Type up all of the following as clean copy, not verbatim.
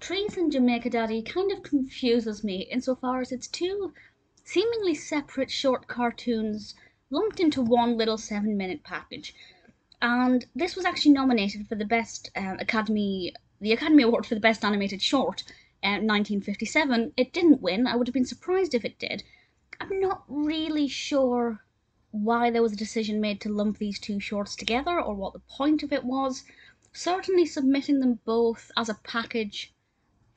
Trees and Jamaica Daddy kind of confuses me insofar as it's two seemingly separate short cartoons lumped into one little 7-minute package. And this was actually nominated for the Academy Award for the Best Animated Short in 1957. It didn't win. I would have been surprised if it did. I'm not really sure why there was a decision made to lump these two shorts together or what the point of it was. Certainly submitting them both as a package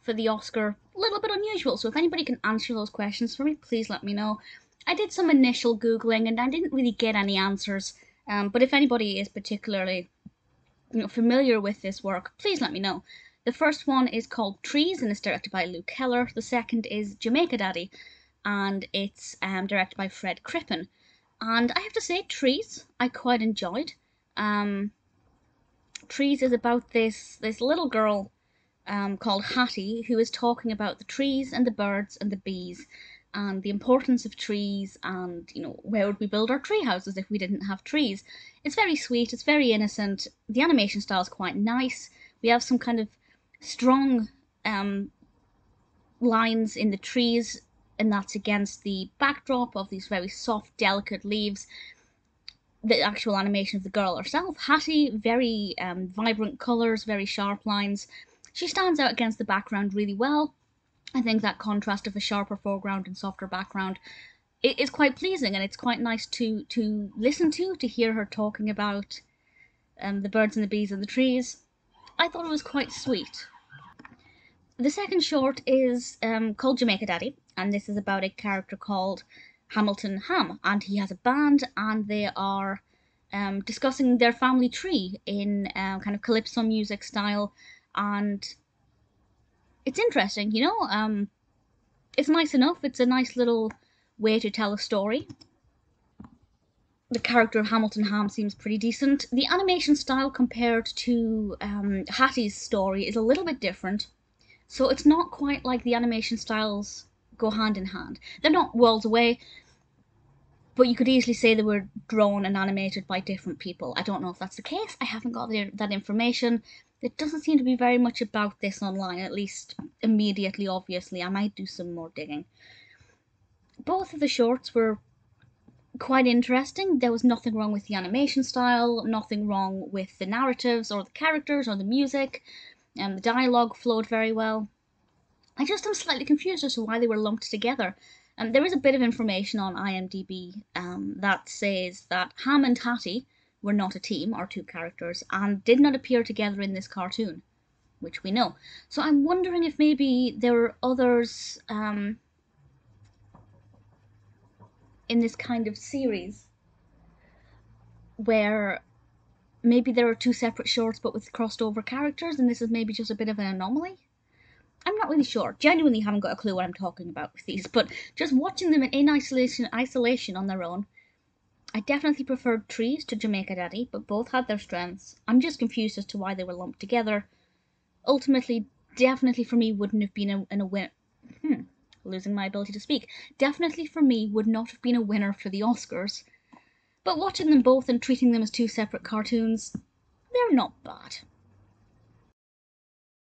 for the Oscar, a little bit unusual, so if anybody can answer those questions for me, please let me know. I did some initial Googling and I didn't really get any answers, but if anybody is particularly familiar with this work, please let me know. The first one is called Trees and it's directed by Luke Keller. The second is Jamaica Daddy and it's directed by Fred Crippen. And I have to say, Trees I quite enjoyed. Trees is about this little girl called Hattie, who is talking about the trees and the birds and the bees and the importance of trees and, where would we build our tree houses if we didn't have trees. It's very sweet, it's very innocent, the animation style is quite nice. We have some kind of strong lines in the trees, and that's against the backdrop of these very soft, delicate leaves. The actual animation of the girl herself, Hattie, very vibrant colours, very sharp lines. She stands out against the background really well. I think that contrast of a sharper foreground and softer background is quite pleasing, and it's quite nice to listen to hear her talking about the birds and the bees and the trees. I thought it was quite sweet. The second short is called Jamaica Daddy, and this is about a character called Hamilton Ham, and he has a band, and they are discussing their family tree in kind of calypso music style. And it's interesting, it's nice enough. It's a nice little way to tell a story. The character of Hamilton Ham seems pretty decent. The animation style compared to Hattie's story is a little bit different. So it's not quite like the animation styles go hand in hand. They're not worlds away, but you could easily say they were drawn and animated by different people. I don't know if that's the case. I haven't got that information. There doesn't seem to be very much about this online, at least immediately, obviously. I might do some more digging. Both of the shorts were quite interesting. There was nothing wrong with the animation style, nothing wrong with the narratives or the characters or the music, and the dialogue flowed very well. I just am slightly confused as to why they were lumped together. There is a bit of information on IMDb that says that Ham and Hattie were not a team, or two characters, and did not appear together in this cartoon, which we know. So I'm wondering if maybe there were others in this kind of series where maybe there are two separate shorts but with crossed over characters, and this is maybe just a bit of an anomaly. I'm not really sure. Genuinely haven't got a clue what I'm talking about with these, but just watching them in isolation on their own, I definitely preferred Trees to Jamaica Daddy, but both had their strengths. I'm just confused as to why they were lumped together. Ultimately, definitely for me wouldn't have been a winner. Losing my ability to speak. Definitely for me would not have been a winner for the Oscars. But watching them both and treating them as two separate cartoons, they're not bad.